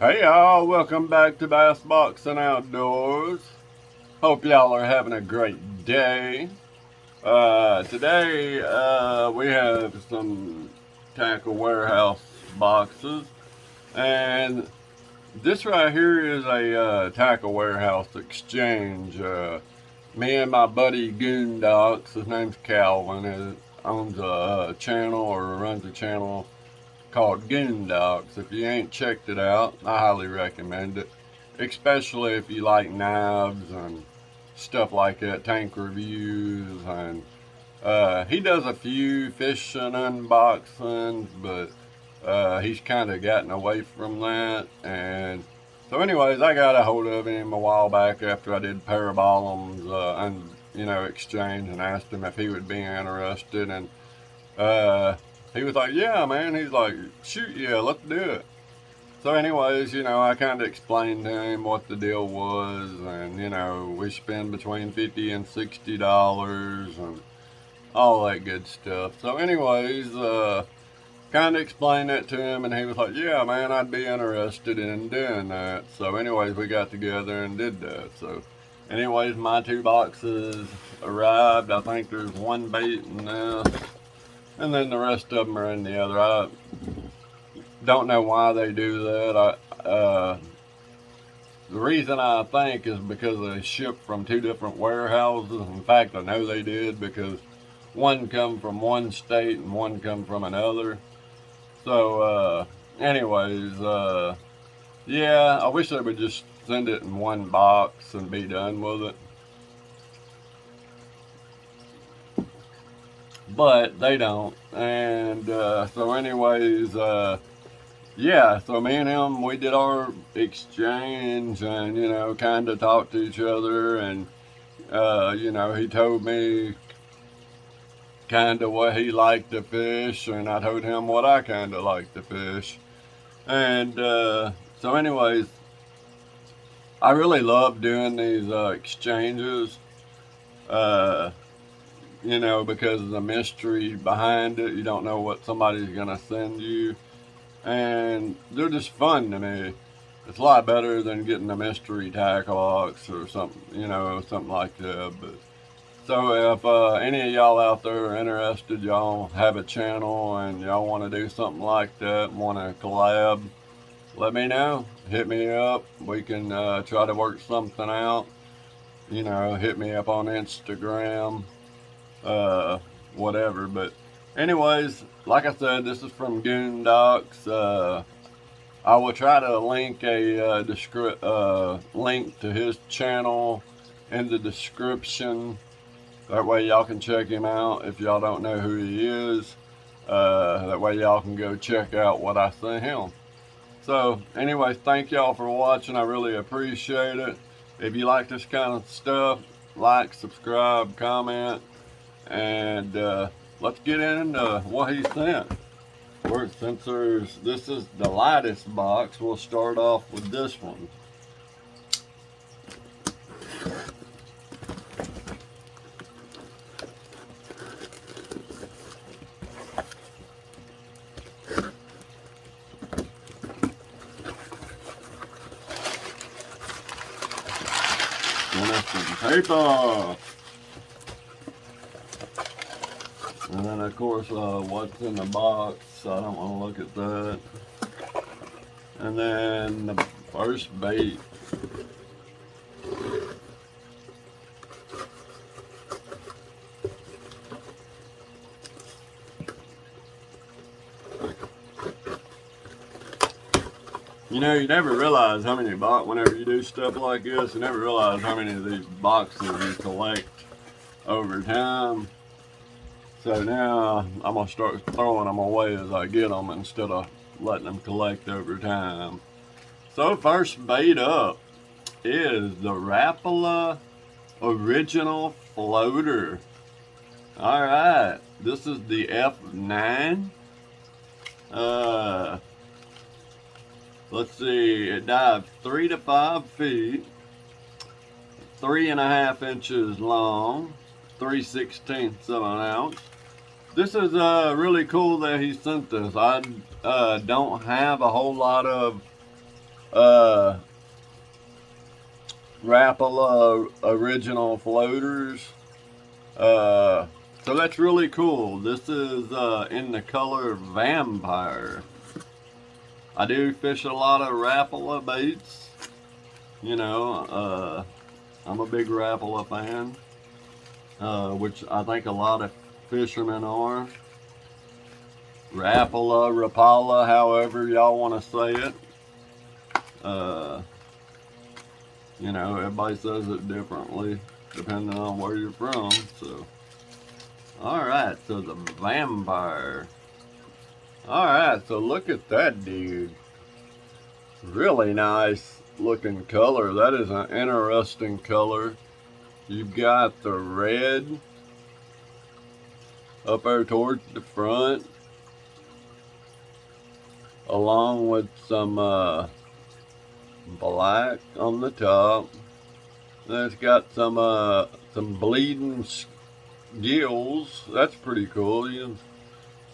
Hey y'all, welcome back to Bass Boxing Outdoors. Hope y'all are having a great day. Today we have some tackle warehouse boxes, and this right here is a tackle warehouse exchange. Me and my buddy Goondocks, his name's Calvin, owns a channel or runs a channel called Goondocks. If you ain't checked it out, I highly recommend it. Especially if you like knives and stuff like that, tank reviews, and he does a few fishing unboxings, but he's kind of gotten away from that. And so, anyways, I got a hold of him a while back after I did Parabolum's and exchange, and asked him if he would be interested, and uh, he was like, yeah, man. He's like, shoot, yeah, let's do it. So anyways, I kind of explained to him what the deal was, and, we spend between $50 and $60 and all that good stuff. So anyways, kind of explained that to him, and he was like, yeah, man, I'd be interested in doing that. So anyways, we got together and did that. So anyways, my two boxes arrived. I think there's one bait in this, and then the rest of them are in the other. I don't know why they do that. The reason I think is because they ship from two different warehouses. In fact, I know they did because one come from one state and one come from another. So, anyways, yeah, I wish they would just send it in one box and be done with it. But they don't. And so anyways, yeah, so me and him, we did our exchange and, kind of talked to each other. And, he told me kind of what he liked to fish, and I told him what I kind of liked to fish. And so anyways, I really love doing these exchanges. Uh, because of the mystery behind it. You don't know what somebody's gonna send you, and they're just fun to me. It's a lot better than getting a mystery tackle box or something, something like that. But so if any of y'all out there are interested, y'all have a channel and y'all want to do something like that, want to collab, let me know. Hit me up. We can try to work something out. Hit me up on Instagram. Whatever. But anyways, like I said, this is from Goondocks. I will try to link a link to his channel in the description. That way y'all can check him out if y'all don't know who he is. That way y'all can go check out what I sent him. So anyways, thank y'all for watching. I really appreciate it. If you like this kind of stuff, like, subscribe, comment. And let's get into what he sent. Since this is the lightest box, we'll start off with this one. Some paper. And then of course what's in the box, I don't want to look at that. And then the first bait. You never realize how many whenever you do stuff like this, you never realize how many of these boxes you collect over time. So now I'm going to start throwing them away as I get them instead of letting them collect over time. So first bait up is the Rapala Original Floater. Alright, this is the F9. Let's see, it dives 3 to 5 feet, 3.5 inches long, 3/16 of an ounce. This is really cool that he sent this. I don't have a whole lot of uh, Rapala original floaters. Uh, so that's really cool. This is in the color Vampire. I do fish a lot of Rapala baits. You know, I'm a big Rapala fan, which I think a lot of fishermen are. Rapala, Rapala, however y'all want to say it. You know, everybody says it differently depending on where you're from. So, all right, so the Vampire. All right, so look at that dude. Really nice looking color. That is an interesting color. You've got the red up there towards the front, along with some black on the top. Then it's got some bleeding gills. That's pretty cool. You can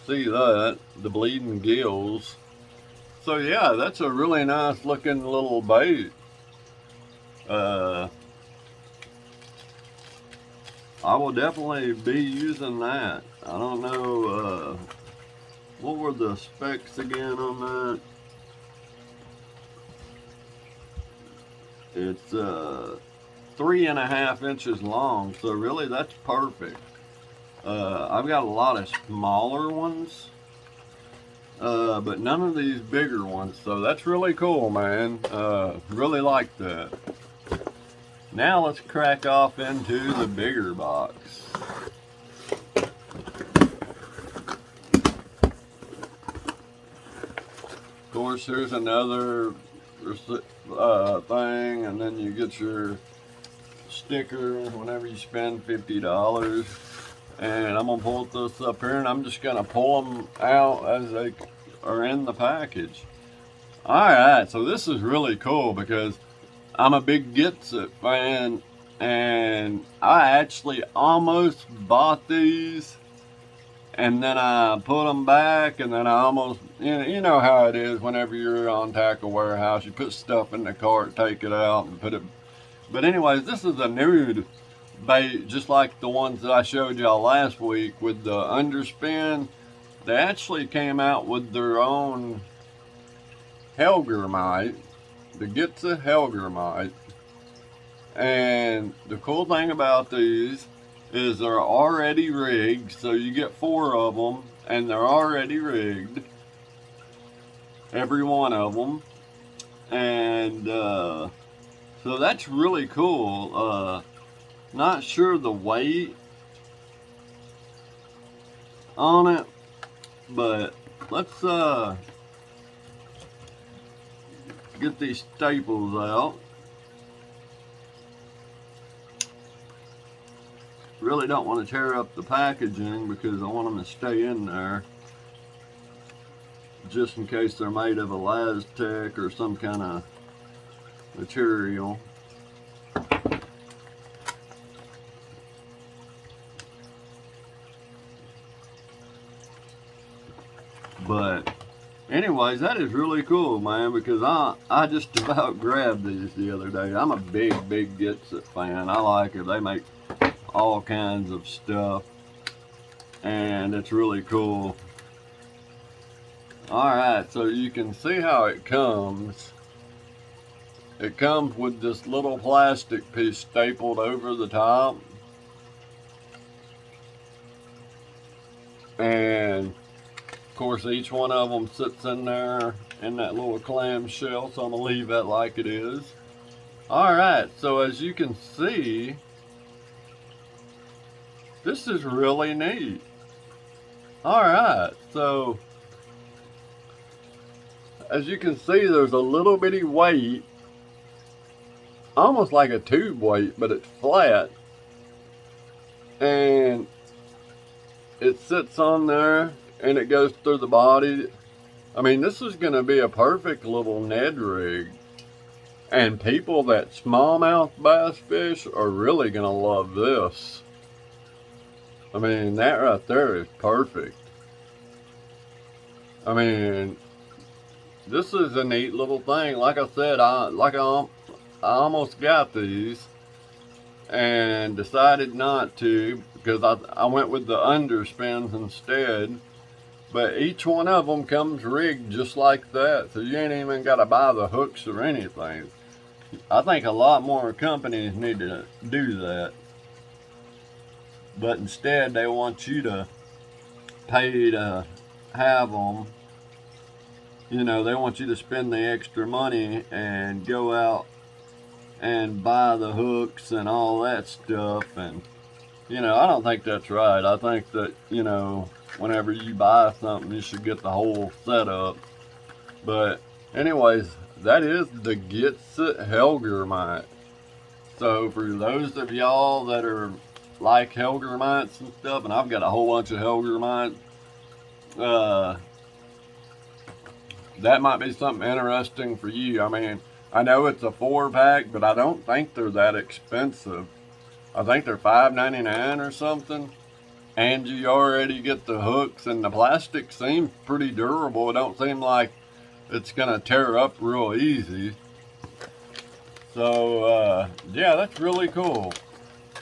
see that, the bleeding gills. So yeah, that's a really nice looking little bait. I will definitely be using that. I don't know, what were the specs again on that? It's 3.5 inches long, so really that's perfect. I've got a lot of smaller ones, but none of these bigger ones, so that's really cool, man. Really like that. Now let's crack off into the bigger box. Of course, here's another thing, and then you get your sticker whenever you spend $50. And I'm gonna pull this up here, and I'm just gonna pull them out as they are in the package. All right, so this is really cool because I'm a big Gets It fan, and I actually almost bought these, and then I put them back, and then I almost, you know how it is whenever you're on Tackle Warehouse, you put stuff in the cart, take it out, and put it. But anyways, this is a nude bait, just like the ones that I showed y'all last week with the underspin. They actually came out with their own hellgrammite, the Gets It hellgrammite. And the cool thing about these is they're already rigged, so you get 4 of them, and they're already rigged, every one of them. And so that's really cool. Not sure the weight on it, but let's get these staples out. Really don't want to tear up the packaging because I want them to stay in there, just in case they're made of elastic or some kind of material. But anyways, that is really cool, man, because I just about grabbed these the other day. I'm a big Gets It fan. I like it. They make all kinds of stuff, and it's really cool. Alright, so you can see how it comes. It comes with this little plastic piece stapled over the top, and of course each one of them sits in there in that little clamshell, so I'm gonna leave that like it is. Alright, so as you can see, this is really neat. Alright, so as you can see, there's a little bitty weight, almost like a tube weight, but it's flat, and it sits on there and it goes through the body. I mean, this is going to be a perfect little Ned rig, and people that smallmouth bass fish are really going to love this. I mean, that right there is perfect. I mean, this is a neat little thing. Like I said, I almost got these and decided not to because I went with the underspins instead. But each one of them comes rigged just like that, so you ain't even got to buy the hooks or anything. I think a lot more companies need to do that, but instead they want you to pay to have them. You know, they want you to spend the extra money and go out and buy the hooks and all that stuff. And, you know, I don't think that's right. I think that, you know, whenever you buy something, you should get the whole setup. But, anyways, that is the Gets It hellgrammite. So, for those of y'all that are like hellgrammites and stuff, and I've got a whole bunch of hellgrammite, that might be something interesting for you. I mean, I know it's a 4-pack, but I don't think they're that expensive. I think they're $5.99 or something. And you already get the hooks, and the plastic seems pretty durable. It don't seem like it's gonna tear up real easy. So, yeah, that's really cool.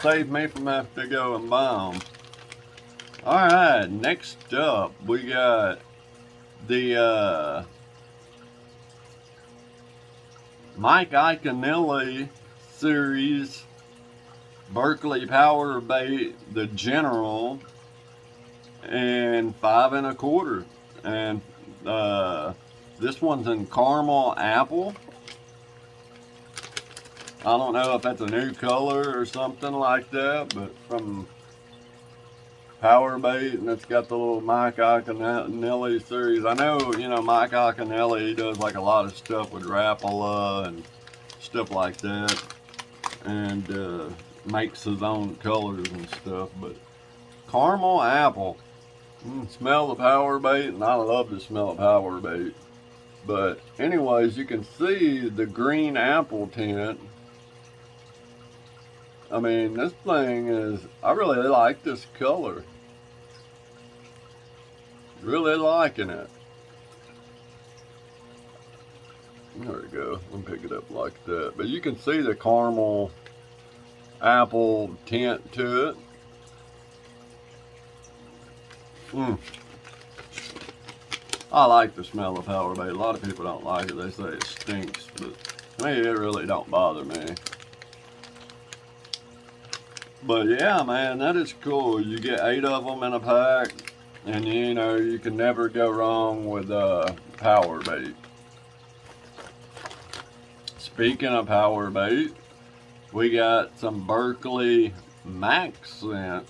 Saved me from having to go and buy them. Alright, next up, we got the, Mike Iaconelli series Berkeley Power Bait, the General, and 5 1/4. And this one's in caramel apple. I don't know if that's a new color or something like that, but from Power Bait, and it's got the little Mike Iaconelli series. I know, you know, Mike Iaconelli, he does like a lot of stuff with Rapala and stuff like that, and makes his own colors and stuff. But caramel apple, smell the Power Bait, and I love the smell of Power Bait. But anyways, you can see the green apple tint. I mean, this thing is, I really like this color. Really liking it. There we go. Let me pick it up like that. But you can see the caramel apple tint to it. I like the smell of Power Bait. A lot of people don't like it. They say it stinks, but to me, it really don't bother me. But yeah, man, that is cool. You get 8 of them in a pack, and you know, you can never go wrong with Power Bait. Speaking of Power Bait, we got some Berkeley Max scent.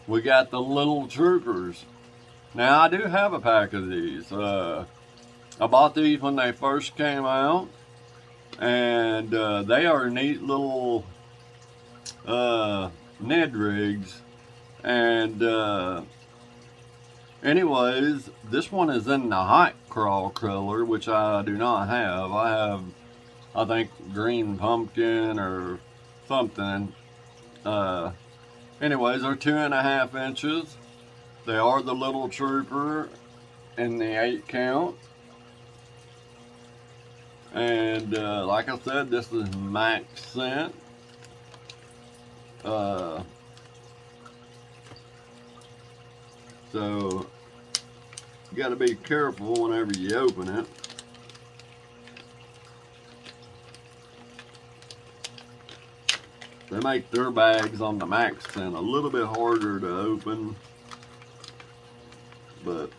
We got the Little Troopers. Now, I do have a pack of these. I bought these when they first came out, and they are neat little Ned rigs. And anyways, this one is in the hot crawl color, which I do not have. I have, I think, green pumpkin or something. Anyways, they're 2.5 inches. They are the Little Trooper in the 8 count. And like I said, this is Max scent. So you got to be careful whenever you open it. They make their bags on the Max scent a little bit harder to open. But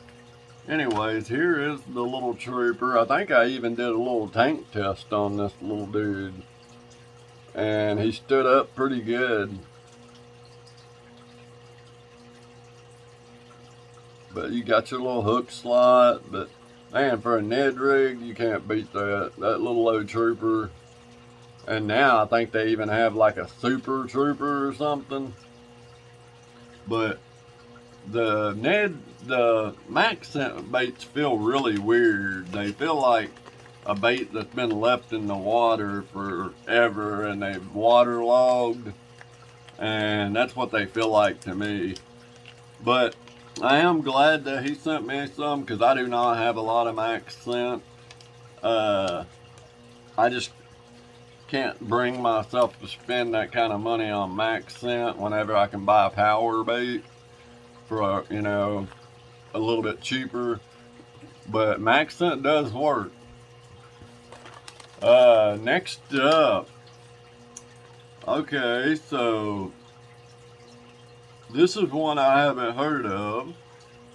anyways, here is the Little Trooper. I think I even did a little tank test on this little dude, and he stood up pretty good. But you got your little hook slot, but man, for a Ned rig, you can't beat that little old Trooper. And now I think they even have like a Super Trooper or something. But the Max scent baits feel really weird. They feel like a bait that's been left in the water forever and they've waterlogged, and that's what they feel like to me. But I am glad that he sent me some, because I do not have a lot of Max scent. I just can't bring myself to spend that kind of money on max scent whenever I can buy a power bait for, you know, a little bit cheaper. But max scent does work. Next up, okay, so this is one I haven't heard of.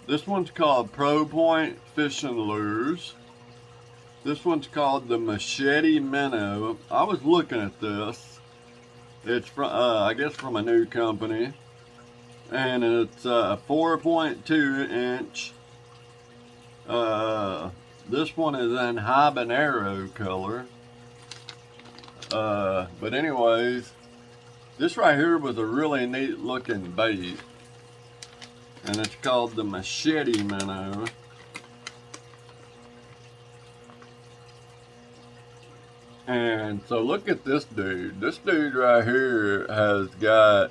This one's called Pro Point Fishing Lures. This one's called the Machete minnow. I was looking at this. It's from, I guess, from a new company, and it's 4.2 inch. This one is in habanero color. But anyways, this right here was a really neat looking bait, and it's called the Machete minnow. And so look at this dude. This dude right here has got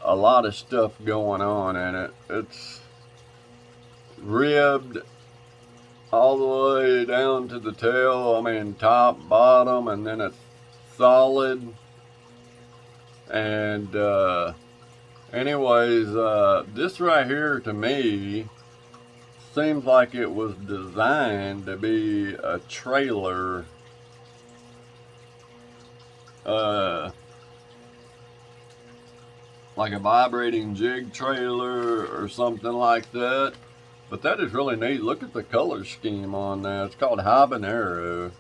a lot of stuff going on in it. It's ribbed all the way down to the tail. I mean, top, bottom, and then it's solid. And anyways, this right here to me seems like it was designed to be a trailer. Like a vibrating jig trailer or something like that. But that is really neat. Look at the color scheme on that. It's called habanero.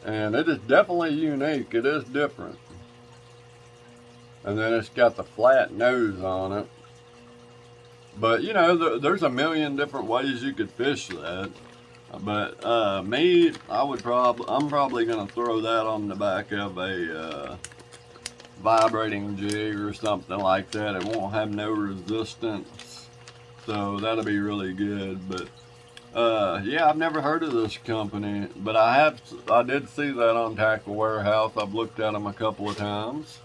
And it is definitely unique. It is different. And then it's got the flat nose on it. But you know, there's a million different ways you could fish that. But me, I'm probably gonna throw that on the back of a vibrating jig or something like that. It won't have no resistance, so that'll be really good. But yeah, I've never heard of this company, but I did see that on Tackle Warehouse. I've looked at them a couple of times.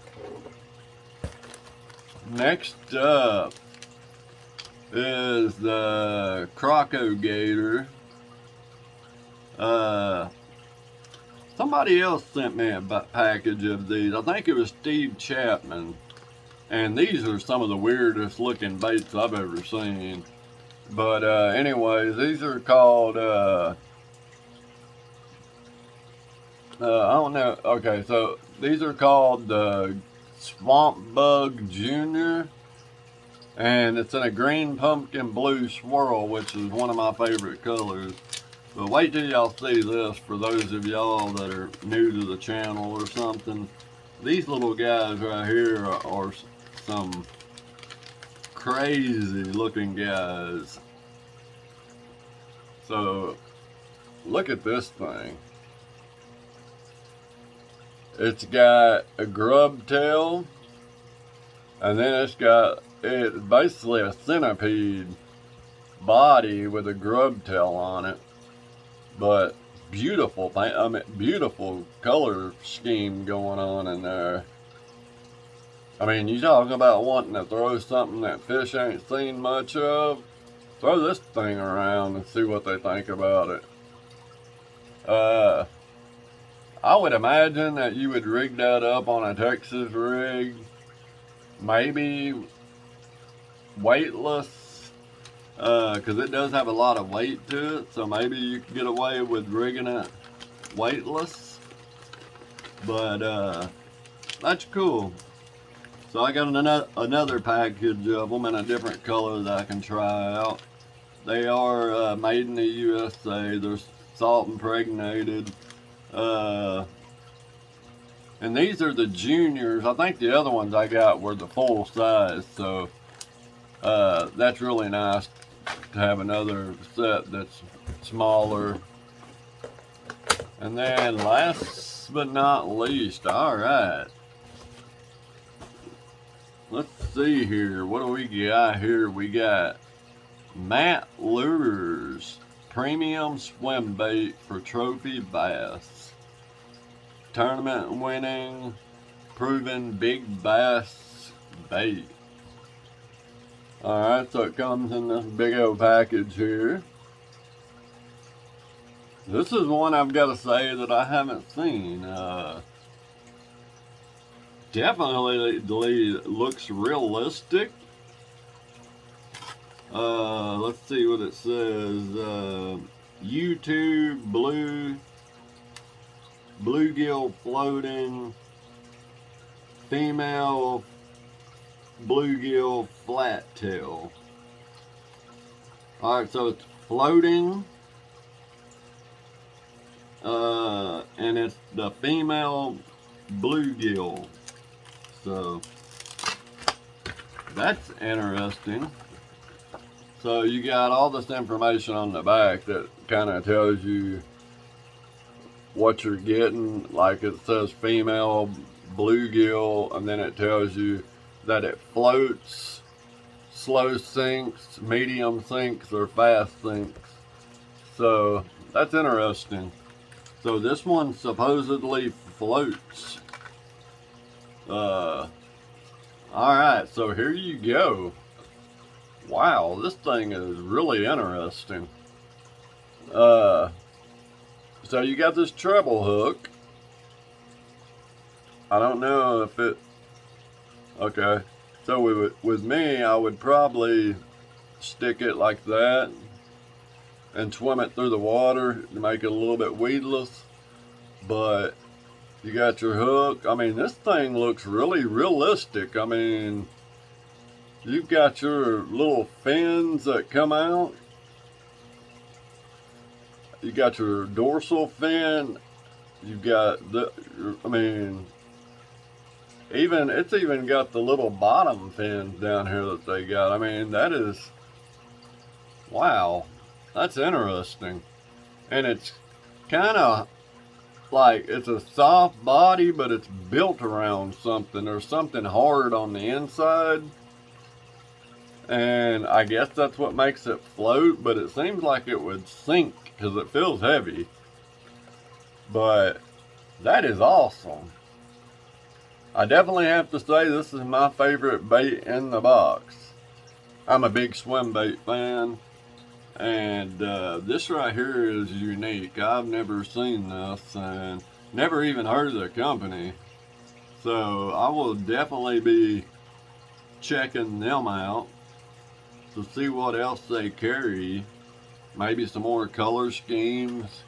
Next up is the Croco Gator. Somebody else sent me a package of these. I think it was Steve Chapman. And these are some of the weirdest looking baits I've ever seen. But anyways, these are called, I don't know. Okay, so these are called the Swamp Bug Junior. And it's in a green pumpkin blue swirl, which is one of my favorite colors. But wait till y'all see this, for those of y'all that are new to the channel or something. These little guys right here are some crazy looking guys. So look at this thing. It's got a grub tail, and then it's basically a centipede body with a grub tail on it. But beautiful, I mean, beautiful color scheme going on in there. I mean, you talking about wanting to throw something that fish ain't seen much of? Throw this thing around and see what they think about it. I would imagine that you would rig that up on a Texas rig, maybe weightless. Because it does have a lot of weight to it, so maybe you can get away with rigging it weightless. But that's cool. So I got another package of them in a different color that I can try out. They are made in the USA. They're salt impregnated. And these are the juniors. I think the other ones I got were the full size, so that's really nice to have another set that's smaller. And then last but not least, alright, let's see here, what do we got here? We got Matt Lures Premium Swim Bait for Trophy Bass. Tournament winning, proven big bass bait. Alright, so it comes in this big old package here. This is one I've got to say that I haven't seen. Definitely looks realistic. Let's see what it says. YouTube bluegill floating female bluegill flat tail. Alright, so it's floating, and it's the female bluegill. So that's interesting. So you got all this information on the back that kind of tells you what you're getting. Like it says female bluegill, and then it tells you that it floats, slow sinks, medium sinks, or fast sinks. So that's interesting. So this one supposedly floats. Alright, so here you go. Wow, this thing is really interesting. So you got this treble hook. I don't know if it... Okay, so with me, I would probably stick it like that and swim it through the water to make it a little bit weedless. But you got your hook. I mean, this thing looks really realistic. I mean, you've got your little fins that come out. You got your dorsal fin. You've got the, I mean, it's even got the little bottom fins down here that they got. I mean, that is, wow, that's interesting. And it's kind of like, it's a soft body, but it's built around something. There's something hard on the inside. And I guess that's what makes it float, but it seems like it would sink because it feels heavy. But that is awesome. I definitely have to say this is my favorite bait in the box. I'm a big swim bait fan, and this right here is unique. I've never seen this and never even heard of the company. So I will definitely be checking them out to see what else they carry. Maybe some more color schemes.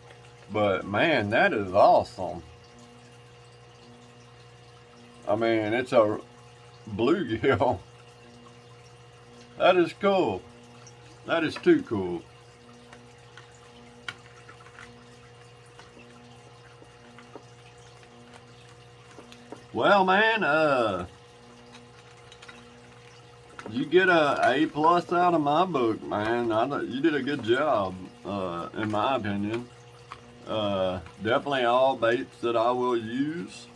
But man, that is awesome. I mean, it's a bluegill. That is cool. That is too cool. Well, man, you get a A+ out of my book, man. You did a good job, in my opinion. Definitely all baits that I will use.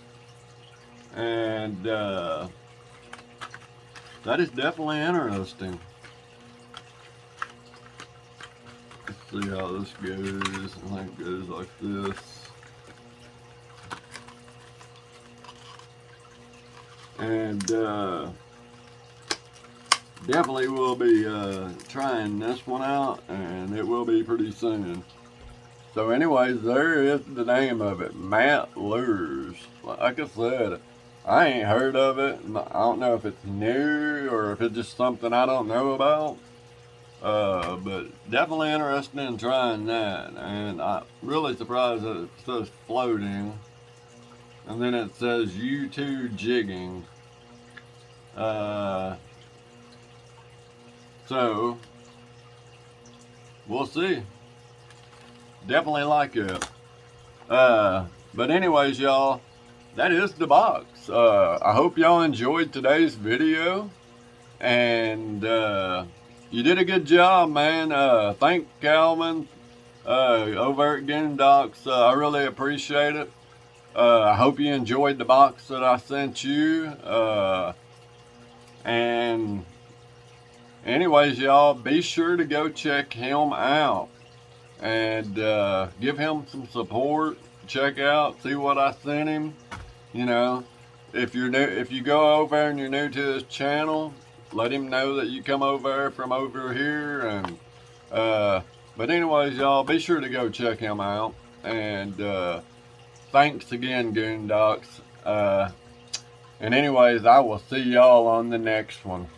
And that is definitely interesting. Let's see how this goes. I think it goes like this. And definitely will be trying this one out, and it will be pretty soon. So anyways, there is the name of it, Matt Lures. Like I said, I ain't heard of it. I don't know if it's new or if it's just something I don't know about. But definitely interested in trying that. And I'm really surprised that it says floating. And then it says U2 jigging. So, we'll see. Definitely like it. But anyways, y'all, that is the box. I hope y'all enjoyed today's video. And you did a good job, man. Thank Calvin over at Game Docks. I really appreciate it. I hope you enjoyed the box that I sent you. And anyways, y'all, be sure to go check him out and give him some support. Check out, see what I sent him. You know, if you're new, if you go over and you're new to his channel, let him know that you come over from over here, and But anyways, y'all, be sure to go check him out. And thanks again, Goondocks. And anyways, I will see y'all on the next one.